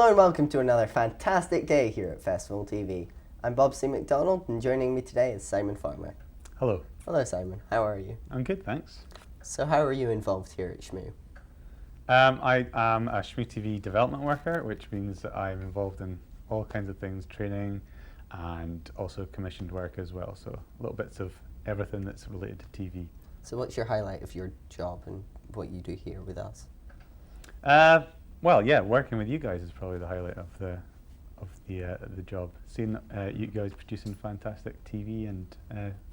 Hello and welcome to another fantastic day here at festivalTV. I'm Bob C Mcdonald and joining me today is Simon Farmer. Hello. Hello Simon, how are you? I'm good, thanks. So how are you involved here at shmu? I am a shmuTV development worker, which means that I'm involved in all kinds of things, training and also commissioned work as well. So little bits of everything that's related to TV. So what's your highlight of your job and what you do here with us? Well, yeah, working with you guys is probably the highlight of the job. Seeing you guys producing fantastic TV and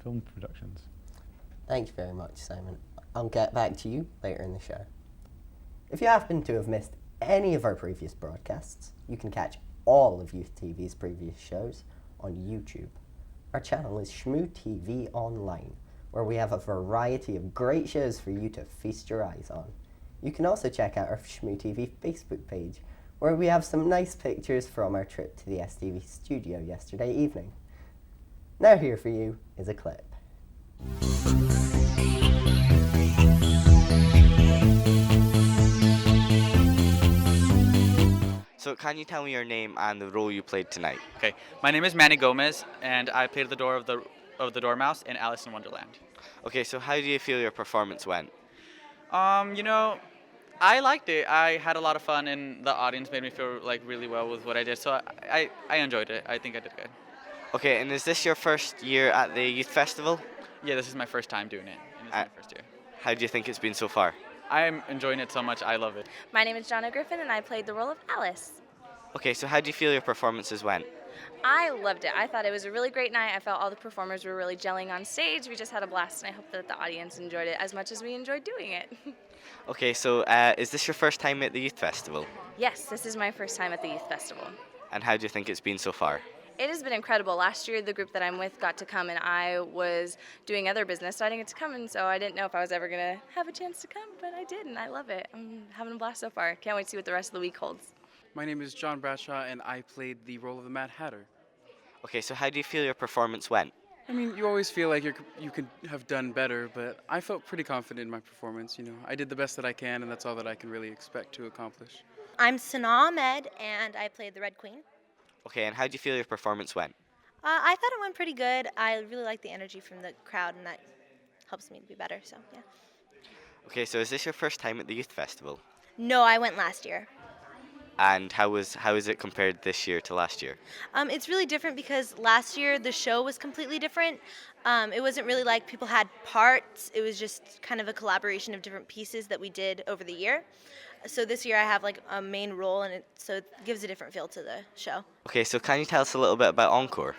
film productions. Thank you very much, Simon. I'll get back to you later in the show. If you happen to have missed any of our previous broadcasts, you can catch all of YouthTV's previous shows on YouTube. Our channel is shmuTV Online, where we have a variety of great shows for you to feast your eyes on. You can also check out our shmuTV Facebook page, where we have some nice pictures from our trip to the STV studio yesterday evening. Now here for you is a clip. So can you tell me your name and the role you played tonight? Okay, my name is Manny Gomez, and I played the door of the Dormouse in Alice in Wonderland. Okay, so how do you feel your performance went? I liked it. I had a lot of fun, and the audience made me feel like really well with what I did. So I enjoyed it. I think I did good. Okay, and is this your first year at the youth festival? Yeah, this is my first time doing it, and it's my first year. How do you think it's been so far? I'm enjoying it so much. I love it. My name is Jonna Griffin, and I played the role of Alice. Okay, so how do you feel your performances went? I loved it. I thought it was a really great night. I felt all the performers were really gelling on stage. We just had a blast, and I hope that the audience enjoyed it as much as we enjoyed doing it. Okay, so is this your first time at the youth festival? Yes, this is my first time at the Youth Festival. And how do you think it's been so far? It has been incredible. Last year, the group that I'm with got to come, and I was doing other business, so I didn't get to come, and so I didn't know if I was ever going to have a chance to come, but I did, and I love it. I'm having a blast so far. Can't wait to see what the rest of the week holds. My name is John Bradshaw, and I played the role of the Mad Hatter. Okay, so how do you feel your performance went? I mean, you always feel like you could have done better, but I felt pretty confident in my performance. I did the best that I can, and that's all that I can really expect to accomplish. I'm Sanaa Ahmed, and I played the Red Queen. Okay, and how do you feel your performance went? I thought it went pretty good. I really like the energy from the crowd, and that helps me to be better, so yeah. Okay, so is this your first time at the youth festival? No, I went last year. And how is it compared this year to last year? It's really different because last year the show was completely different. It wasn't really like people had parts. It was just kind of a collaboration of different pieces that we did over the year. So this year I have like a main role, and so it gives a different feel to the show. Okay, so can you tell us a little bit about Encore?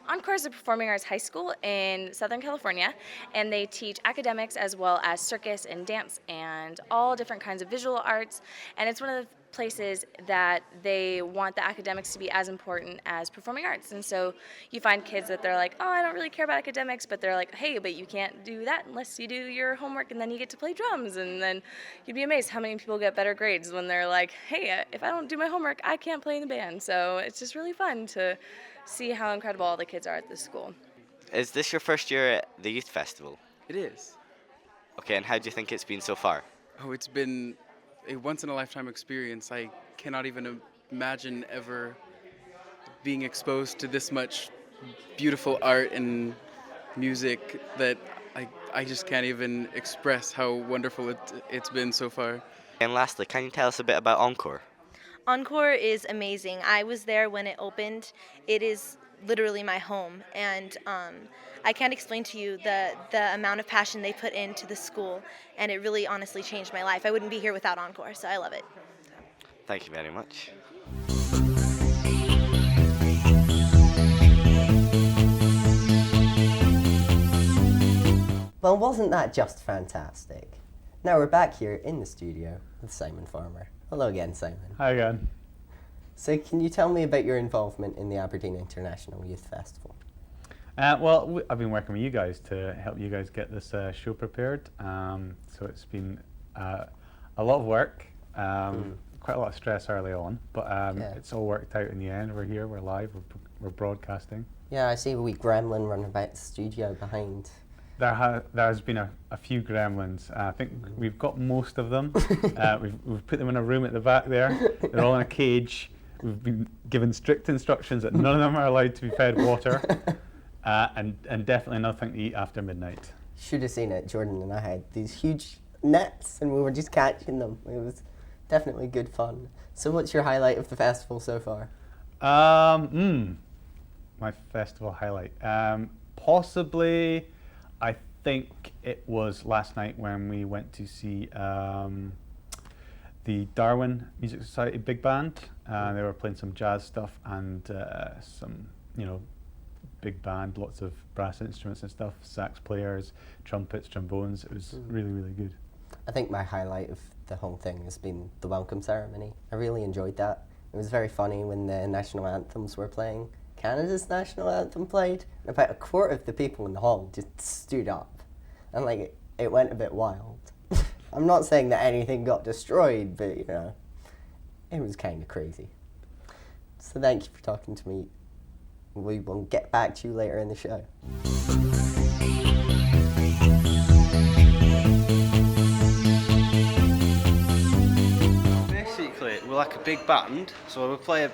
Encore is a performing arts high school in Southern California, and they teach academics as well as circus and dance and all different kinds of visual arts. And it's one of the places that they want the academics to be as important as performing arts. And so you find kids that they're like, oh, I don't really care about academics, but they're like, hey, but you can't do that unless you do your homework, and then you get to play drums. And then you'd be amazed how many people get better grades when they're like, hey, if I don't do my homework, I can't play in the band. So it's just really fun to see how incredible all the kids are at this school. Is this your first year at the youth festival? It is. Okay, and how do you think it's been so far? Oh, it's been a once-in-a-lifetime experience. I cannot even imagine ever being exposed to this much beautiful art and music that I just can't even express how wonderful it's been so far. And lastly, can you tell us a bit about Encore? Encore is amazing. I was there when it opened. It is literally my home, and I can't explain to you the amount of passion they put into the school, and it really honestly changed my life. I wouldn't be here without Encore, so I love it. Thank you very much. Well, wasn't that just fantastic? Now we're back here in the studio with Simon Farmer. Hello again, Simon. Hi again. So can you tell me about your involvement in the Aberdeen International Youth Festival? Well, I've been working with you guys to help you guys get this show prepared. So it's been a lot of work, quite a lot of stress early on, but it's all worked out in the end. We're here, we're live, we're broadcasting. Yeah, I see a wee gremlin running about the studio behind. There has been a few gremlins. I think we've got most of them. We've put them in a room at the back there. They're all in a cage. We've been given strict instructions that none of them are allowed to be fed water, and definitely nothing to eat after midnight. Should have seen it. Jordan and I had these huge nets, and we were just catching them. It was definitely good fun. So, what's your highlight of the festival so far? My festival highlight. Possibly, I think it was last night when we went to see the Darwen Music Society big band. They were playing some jazz stuff and some, big band, lots of brass instruments and stuff, sax players, trumpets, trombones. It was really, really good. I think my highlight of the whole thing has been the welcome ceremony. I really enjoyed that. It was very funny when the national anthems were playing. Canada's national anthem played, and about a quarter of the people in the hall just stood up. And it went a bit wild. I'm not saying that anything got destroyed, but it was kind of crazy. So thank you for talking to me. We will get back to you later in the show. Basically, we're like a big band, so we play a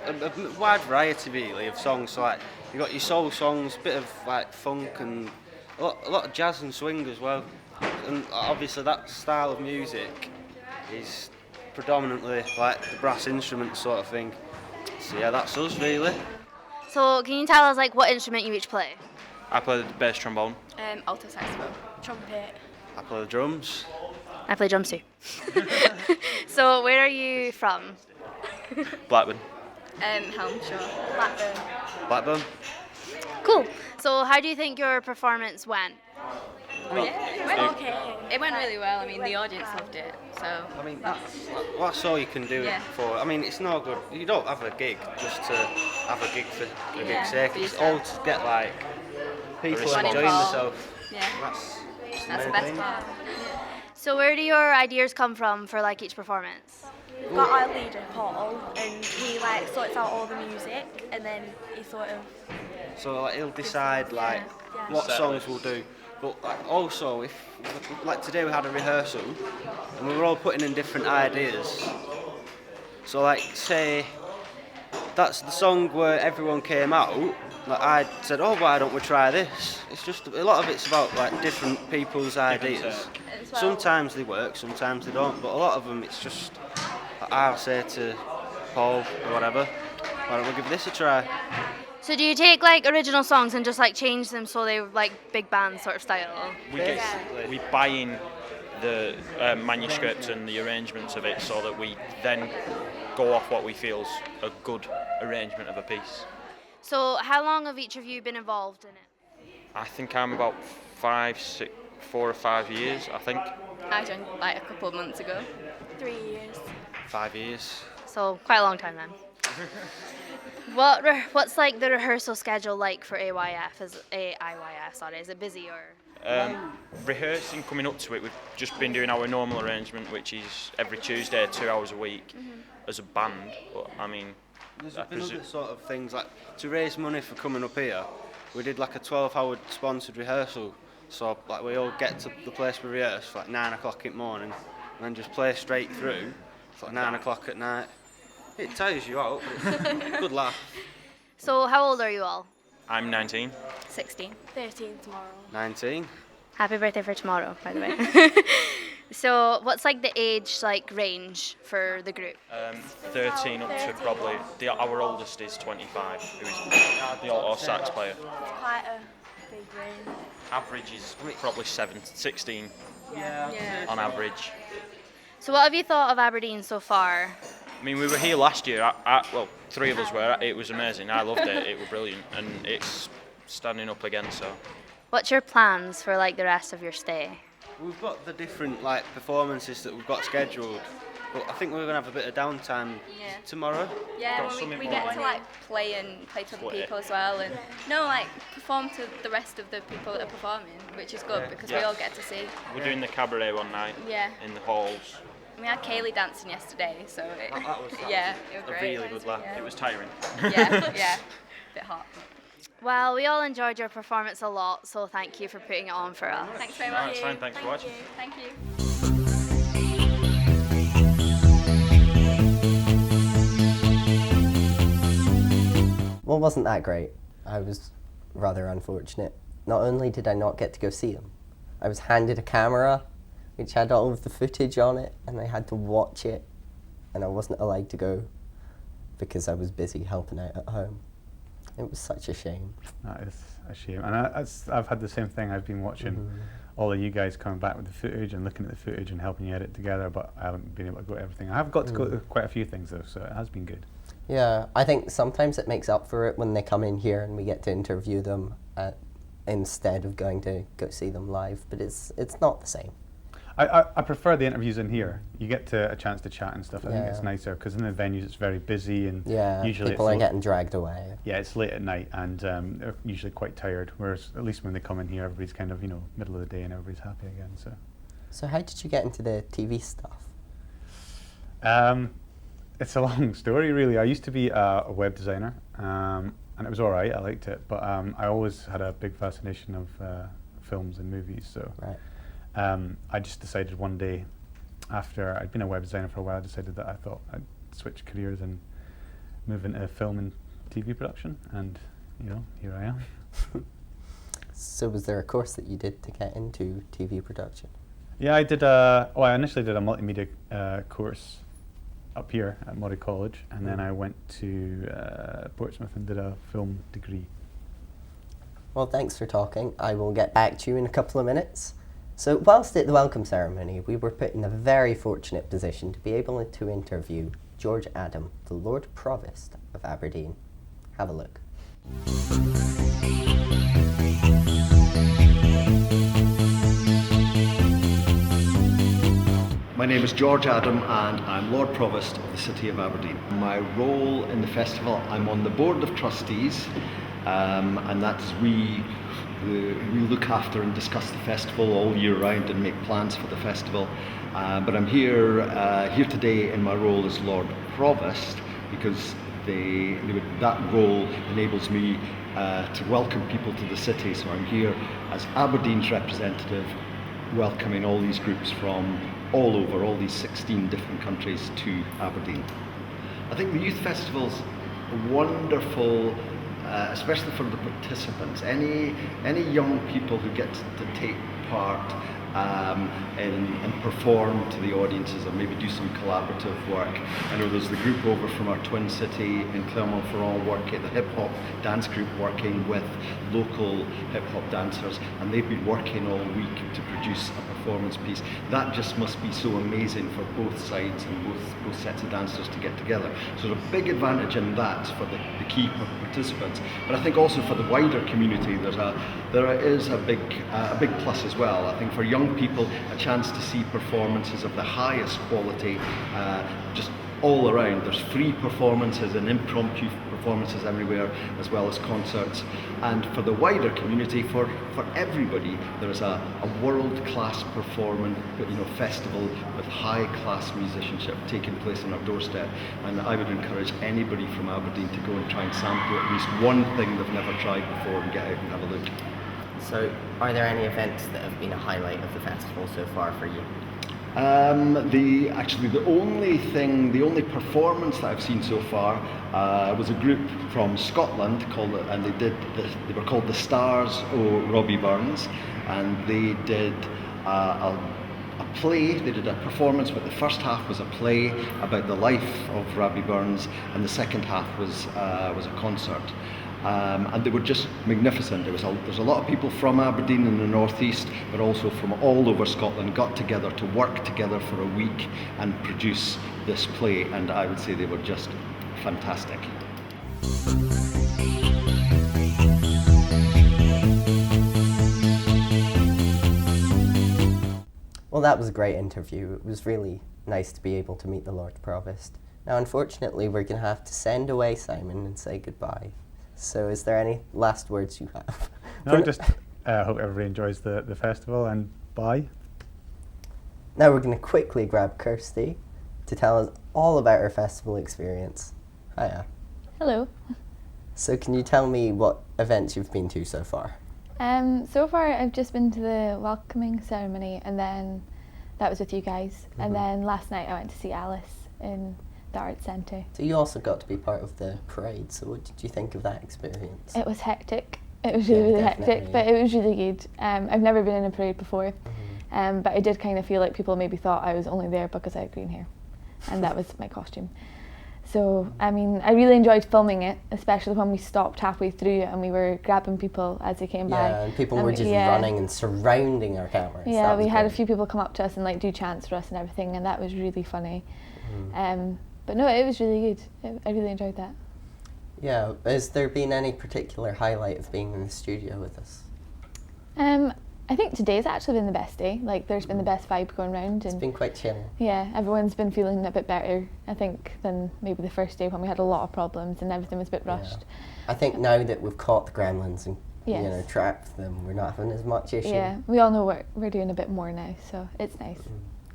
wide variety really of songs. So you got your soul songs, a bit of funk, and a lot of jazz and swing as well. And obviously that style of music is predominantly the brass instrument sort of thing. So yeah, that's us really. So can you tell us what instrument you each play? I play the bass trombone. Alto saxophone. Trumpet. I play the drums. I play drums too. So where are you from? Blackburn. Helmshire. Blackburn. Cool. So how do you think your performance went? It went okay. It went really well. I mean, the audience loved it. So. I mean, that's all you can do it for. I mean, it's no good. You don't have a gig just to have a gig for a gig's sake. It's all to get people enjoying themselves. Yeah. That's the best part. So where do your ideas come from for each performance? We've got our leader, Paul, and he sorts out all the music, and then he sort of... So he'll decide what songs we'll do. But also, if today we had a rehearsal, and we were all putting in different ideas. So say that's the song where everyone came out. I said, why don't we try this? It's just a lot of it's about different people's ideas. Sometimes they work, sometimes they don't. But a lot of them, it's just I'll say to Paul or whatever, why don't we give this a try? So do you take original songs and just change them so they're big band sort of style? We buy in the manuscript and the arrangements of it so that we then go off what we feel's a good arrangement of a piece. So how long have each of you been involved in it? I think I'm about 4 or 5 years, I think. I joined a couple of months ago. 3 years. 5 years. So quite a long time then. What's the rehearsal schedule for AYF? Is it busy or? Rehearsing coming up to it, we've just been doing our normal arrangement, which is every Tuesday, 2 hours a week as a band. But I mean, there's been other sort of things to raise money for coming up here. We did a 12-hour sponsored rehearsal. So we all get to the place we rehearse for 9 o'clock in the morning, and then just play straight through for 9 o'clock at night. It tires you out, but it's a good laugh. So how old are you all? I'm 19. 16. 13 tomorrow. 19. Happy birthday for tomorrow, by the way. So what's the age range for the group? 13 up to probably, our oldest is 25, who is the alto sax player. It's quite a big range. Average is probably 16 on average. So what have you thought of Aberdeen so far? I mean, we were here last year. 3 of us were. It was amazing. I loved it. It was brilliant, and it's standing up again. So, what's your plans for the rest of your stay? We've got the different performances that we've got scheduled, but I think we're gonna have a bit of downtime tomorrow. Yeah, we get to play to other people as well, and perform to the rest of the people that are performing, which is good because we all get to see. We're doing the cabaret one night. In the halls. We had Kaylee dancing yesterday, so it was a great. really good laugh. It was tiring. Yeah, a bit hot. Well, we all enjoyed your performance a lot, so thank you for putting it on for us. Thanks very much. That's fine. Thanks for watching. Thank you. wasn't that great. I was rather unfortunate. Not only did I not get to go see them, I was handed a camera which had all of the footage on it, and I had to watch it, and I wasn't allowed to go because I was busy helping out at home. It was such a shame. That is a shame. And I've had the same thing. I've been watching all of you guys coming back with the footage and looking at the footage and helping you edit together, but I haven't been able to go to everything. I have got to go to quite a few things though, so it has been good. Yeah, I think sometimes it makes up for it when they come in here and we get to interview them instead of going to go see them live, but it's not the same. I prefer the interviews in here. You get a chance to chat and stuff. I think it's nicer because in the venues it's very busy and usually people are getting dragged away. Yeah, it's late at night and they're usually quite tired. Whereas at least when they come in here, everybody's kind of middle of the day and everybody's happy again. So how did you get into the TV stuff? It's a long story really. I used to be a web designer and it was alright. I liked it, but I always had a big fascination of films and movies. So. Right. I just decided one day, after I'd been a web designer for a while, I decided that I thought I'd switch careers and move into film and TV production, and here I am. So was there a course that you did to get into TV production? Yeah, I did. I initially did a multimedia course up here at Moray College, and then I went to Portsmouth and did a film degree. Well, thanks for talking. I will get back to you in a couple of minutes. So whilst at the welcome ceremony, we were put in a very fortunate position to be able to interview George Adam, the Lord Provost of Aberdeen. Have a look. My name is George Adam and I'm Lord Provost of the City of Aberdeen. My role in the festival, I'm on the Board of Trustees, and that's we look after and discuss the festival all year round and make plans for the festival. But I'm here today in my role as Lord Provost because that role enables me to welcome people to the city. So I'm here as Aberdeen's representative, welcoming all these groups from all over, all these 16 different countries to Aberdeen. I think the Youth Festival's wonderful, especially for the participants. Any young people who get to take part and perform to the audiences or maybe do some collaborative work. I know there's the group over from our twin city in Clermont-Ferrand working, the hip hop dance group working with local hip hop dancers, and they've been working all week to produce a performance piece. That just must be so amazing for both sides and both sets of dancers to get together. So there's a big advantage in that for the key participants, but I think also for the wider community there is a big plus as well. I think for young people, a chance to see performances of the highest quality, just all around. There's free performances and impromptu performances everywhere, as well as concerts. And for the wider community, for everybody, there's a world-class festival with high-class musicianship taking place on our doorstep. And I would encourage anybody from Aberdeen to go and try and sample at least one thing they've never tried before and get out and have a look. So, are there any events that have been a highlight of the festival so far for you? The only performance that I've seen so far was a group from Scotland they were called the Stars O' Robbie Burns, and they did a play. They did a performance, but the first half was a play about the life of Robbie Burns, and the second half was a concert. And they were just magnificent. There's a lot of people from Aberdeen in the northeast, but also from all over Scotland got together to work together for a week and produce this play, and I would say they were just fantastic. Well, that was a great interview. It was really nice to be able to meet the Lord Provost. Now, unfortunately, we're going to have to send away Simon and say goodbye. So is there any last words you have? No, just hope everybody enjoys the festival, and bye. Now we're going to quickly grab Kirsty to tell us all about her festival experience. Hiya. Hello. So can you tell me what events you've been to so far? So far I've just been to the welcoming ceremony, and then that was with you guys. And then last night I went to see Alice in the Arts Centre. So you also got to be part of the parade, so what did you think of that experience? It was hectic. It was really hectic, but it was really good. I've never been in a parade before, but I did kind of feel like people maybe thought I was only there because I had green hair, and that was my costume. So, I mean, I really enjoyed filming it, especially when we stopped halfway through and we were grabbing people as they came by. Yeah, and people were just running and surrounding our cameras. Yeah, we had a few people come up to us and like do chants for us and everything, and that was really funny. But no, it was really good. I really enjoyed that. Yeah, has there been any particular highlight of being in the studio with us? I think today's actually been the best day. Like, there's been the best vibe going around. It's been quite chill. Yeah, everyone's been feeling a bit better, I think, than maybe the first day when we had a lot of problems and everything was a bit rushed. I think now that we've caught the gremlins and trapped them, we're not having as much issue. Yeah, we all know we're doing a bit more now, so it's nice.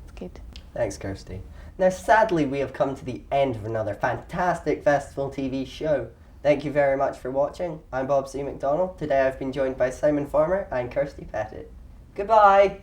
It's good. Thanks, Kirsty. Now, sadly, we have come to the end of another fantastic festivalTV show. Thank you very much for watching. I'm Bob C Mcdonald. Today I've been joined by Simon Farmer and Kirsty Pettit. Goodbye!